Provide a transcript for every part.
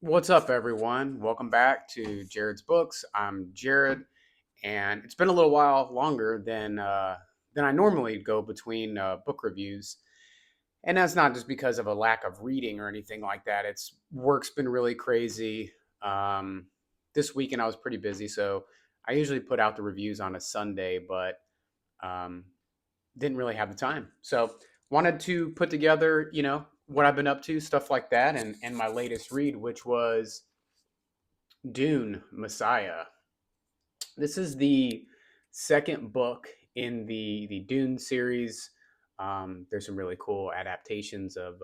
What's up, everyone? Welcome back to Jared's Books. I'm Jared, and it's been a little while longer than I normally go between book reviews, and that's not just because of a lack of reading or anything like that. It's work's been really crazy. Um, this weekend I was pretty busy, so I usually put out the reviews on a Sunday, but um, didn't really have the time. So wanted to put together, what I've been up to, stuff like that, and my latest read, which was Dune Messiah. This is the second book in the Dune series. There's some really cool adaptations of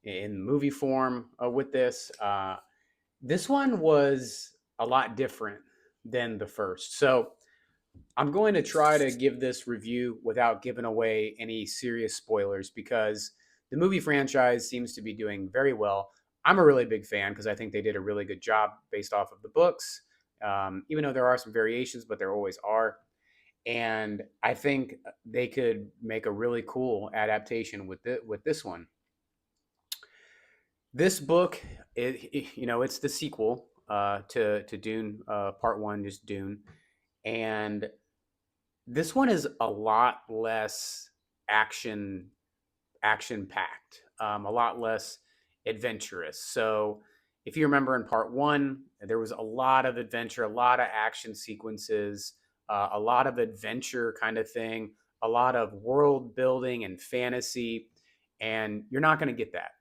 in movie form with this. This one was a lot different than the first. So I'm going to try to give this review without giving away any serious spoilers because the movie franchise seems to be doing very well. I'm a really big fan because I think they did a really good job based off of the books, even though there are some variations, but there always are. And I think they could make a really cool adaptation with this one. This book, it's the sequel to Dune Part One, just Dune, and this one is a lot less action action packed, a lot less adventurous. So if you remember in part one, there was a lot of adventure, a lot of action sequences, a lot of adventure kind of thing, a lot of world building and fantasy, and you're not going to get that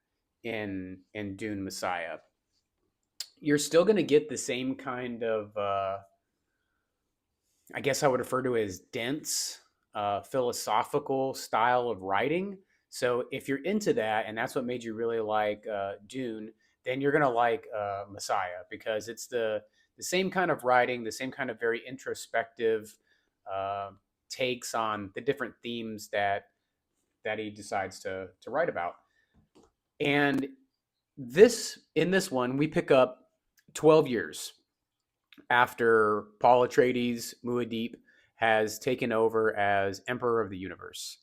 in Dune Messiah. You're still going to get the same kind of I guess I would refer to as dense, philosophical style of writing. So if you're into that, and that's what made you really like Dune, then you're gonna like Messiah because it's the same kind of writing, the same kind of very introspective uh, takes on the different themes that he decides to write about. And this in this one, we pick up 12 years after Paul Atreides Muad'Dib has taken over as Emperor of the Universe.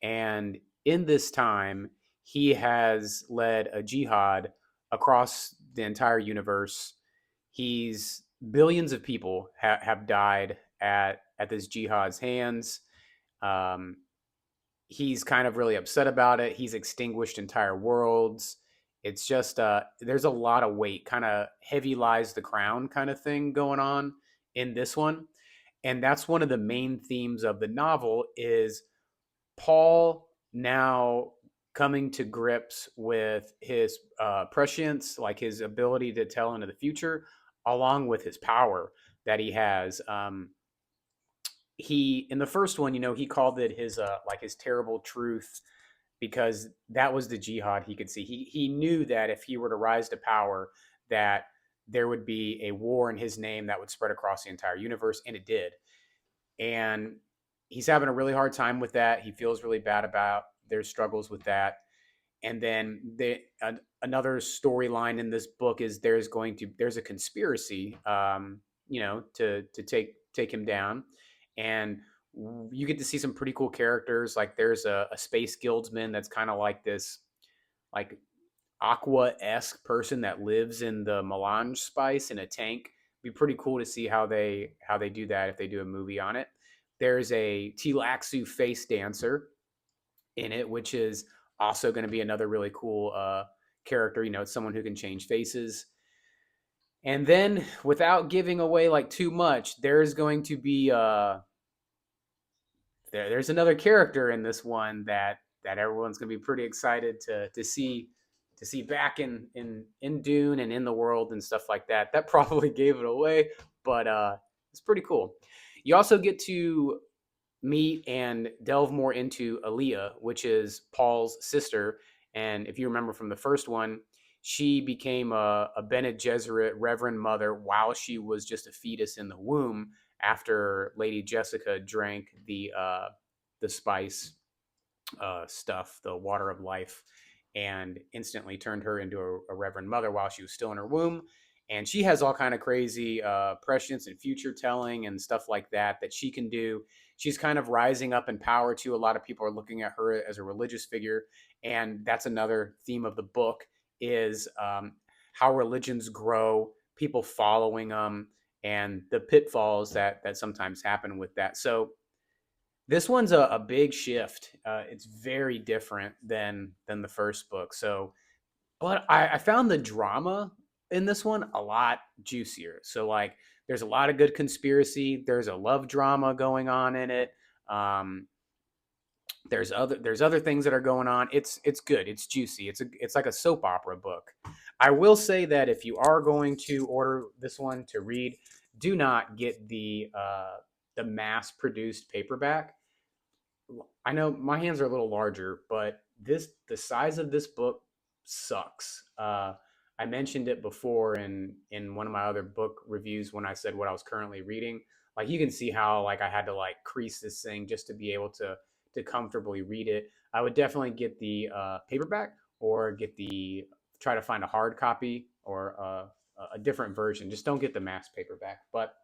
And in this time, he has led a jihad across the entire universe. He's billions of people have died at this jihad's hands. Um, he's kind of really upset about it. He's extinguished entire worlds. It's just there's a lot of weight, kind of heavy lies the crown kind of thing going on in this one. And that's one of the main themes of the novel is Paul now coming to grips with his prescience, like his ability to tell into the future, along with his power that he has. He in the first one, he called it his like his terrible truth because that was the jihad he could see. He knew that if he were to rise to power, that there would be a war in his name that would spread across the entire universe, and it did. And he's having a really hard time with that. He feels really bad about their struggles with that. And then another storyline in this book is there's a conspiracy, to take him down, and you get to see some pretty cool characters. Like there's a space guildsman that's kind of like this, like aqua esque person that lives in the melange spice in a tank. It'd be pretty cool to see how they do that if they do a movie on it. There's a Tilaxu face dancer in it, which is also going to be another really cool character. It's someone who can change faces. And then, without giving away like too much, there's going to be there's another character in this one that everyone's going to be pretty excited to see back in Dune and in the world and stuff like that. That probably gave it away, but it's pretty cool. You also get to meet and delve more into Aaliyah, which is Paul's sister. And if you remember from the first one, she became a Bene Gesserit Reverend Mother while she was just a fetus in the womb after Lady Jessica drank the spice stuff, the water of life, and instantly turned her into a Reverend Mother while she was still in her womb. And she has all kind of crazy prescience and future telling and stuff like that she can do. She's kind of rising up in power too. A lot of people are looking at her as a religious figure, and that's another theme of the book is how religions grow, people following them, and the pitfalls that sometimes happen with that. So this one's a big shift. It's very different than the first book. So, but I found the drama in this one a lot juicier. So like, there's a lot of good conspiracy. There's a love drama going on in it. Um, there's other things that are going on. It's good. It's juicy. It's like a soap opera book. I will say that if you are going to order this one to read, do not get the mass produced paperback. I know my hands are a little larger, but the size of this book sucks. I mentioned it before in one of my other book reviews when I said what I was currently reading. Like you can see how like I had to like crease this thing just to be able to comfortably read it. I would definitely get the paperback or get the try to find a hard copy or a different version. Just don't get the mass paperback. But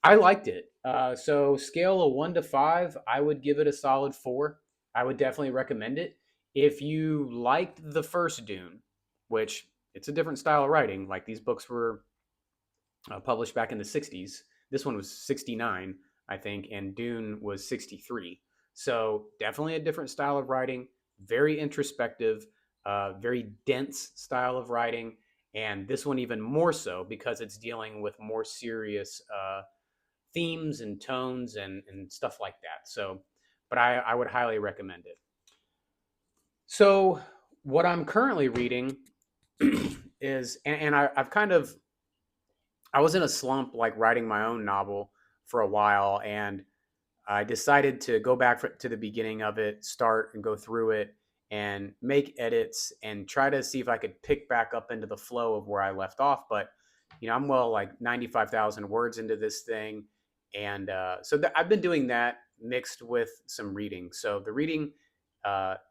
I liked it. So scale of 1 to 5, I would give it a solid 4. I would definitely recommend it. If you liked the first Dune, which it's a different style of writing, like these books were published back in the 60s. This one was 69, I think, and Dune was 63. So definitely a different style of writing, very introspective, very dense style of writing. And this one even more so because it's dealing with more serious themes and tones and stuff like that. So, but I would highly recommend it. So, what I'm currently reading is, and I've kind of, I was in a slump like writing my own novel for a while, and I decided to go back to the beginning of it, start and go through it, and make edits and try to see if I could pick back up into the flow of where I left off. But I'm well like 95,000 words into this thing, and I've been doing that mixed with some reading. So the reading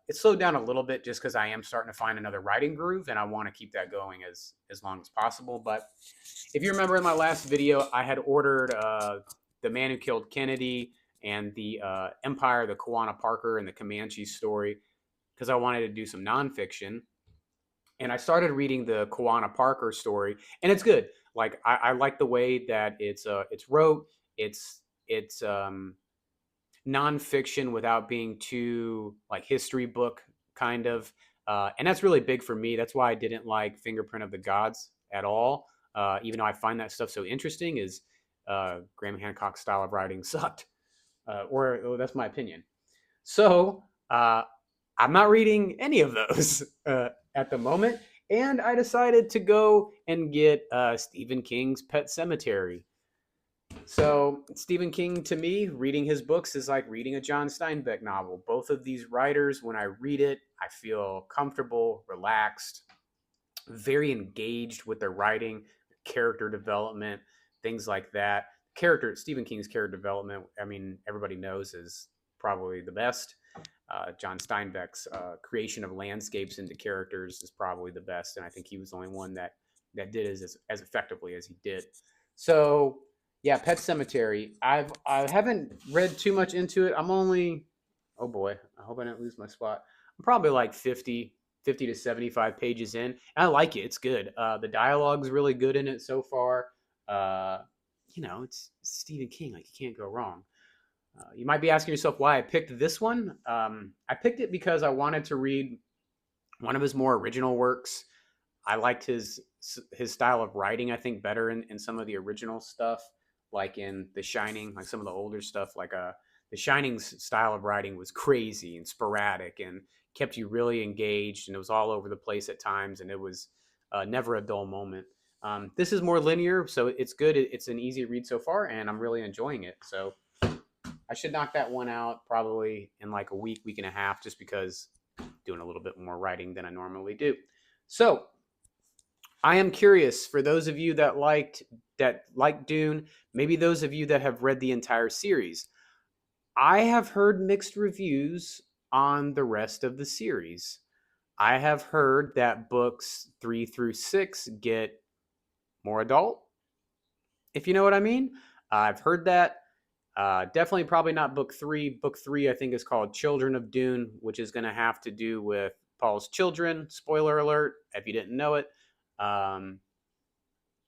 it slowed down a little bit just because I am starting to find another writing groove, and I want to keep that going as long as possible. But if you remember in my last video, I had ordered The Man Who Killed Kennedy and the Empire, the Kawana Parker, and the Comanche story because I wanted to do some nonfiction. And I started reading the Kawana Parker story, and it's good. Like I like the way that it's wrote. It's nonfiction without being too like history book kind of, and that's really big for me. That's why I didn't like Fingerprint of the Gods at all, even though I find that stuff so interesting. Is Graham Hancock's style of writing sucked, or that's my opinion. So I'm not reading any of those at the moment, and I decided to go and get Stephen King's Pet Sematary. So, Stephen King, to me, reading his books is like reading a John Steinbeck novel. Both of these writers, when I read it, I feel comfortable, relaxed, very engaged with their writing, character development, things like that. Stephen King's character development, I mean, everybody knows is probably the best. John Steinbeck's creation of landscapes into characters is probably the best, and I think he was the only one that did it as effectively as he did. So, yeah, Pet Cemetery. I haven't read too much into it. I'm only, oh boy, I hope I didn't lose my spot. I'm probably like 50 to 75 pages in. And I like it. It's good. The dialogue's really good in it so far. Uh, it's Stephen King. Like, you can't go wrong. You might be asking yourself why I picked this one. I picked it because I wanted to read one of his more original works. I liked his style of writing, I think, better in some of the original stuff, like in The Shining, like some of the older stuff. Like The Shining's style of writing was crazy and sporadic and kept you really engaged, and it was all over the place at times, and it was never a dull moment. This is more linear, so it's good. It's an easy read so far, and I'm really enjoying it. So I should knock that one out probably in like a week and a half, just because I'm doing a little bit more writing than I normally do. So I am curious for those of you that like Dune, maybe those of you that have read the entire series. I have heard mixed reviews on the rest of the series. I have heard that books 3 through 6 get more adult, if you know what I mean. I've heard that. Definitely probably not book 3. Book 3, I think, is called Children of Dune, which is going to have to do with Paul's children. Spoiler alert, if you didn't know it. Um,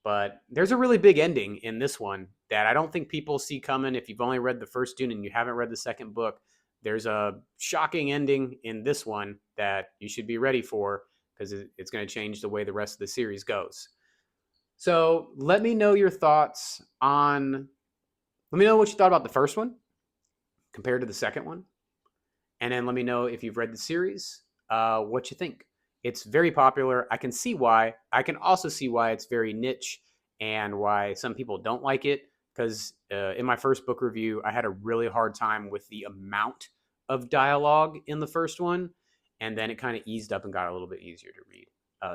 but there's a really big ending in this one that I don't think people see coming. If you've only read the first Dune and you haven't read the second book, there's a shocking ending in this one that you should be ready for because it's going to change the way the rest of the series goes. So let me know your thoughts on. Let me know what you thought about the first one compared to the second one, and then let me know if you've read the series, what you think. It's very popular. I can see why. I can also see why it's very niche and why some people don't like it. Because in my first book review, I had a really hard time with the amount of dialogue in the first one, and then it kind of eased up and got a little bit easier to read.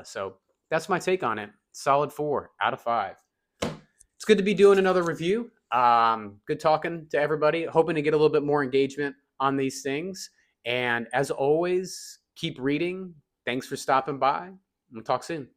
So that's my take on it. Solid 4 out of 5. It's good to be doing another review. Good talking to everybody. Hoping to get a little bit more engagement on these things. And as always, keep reading. Thanks for stopping by. We'll talk soon.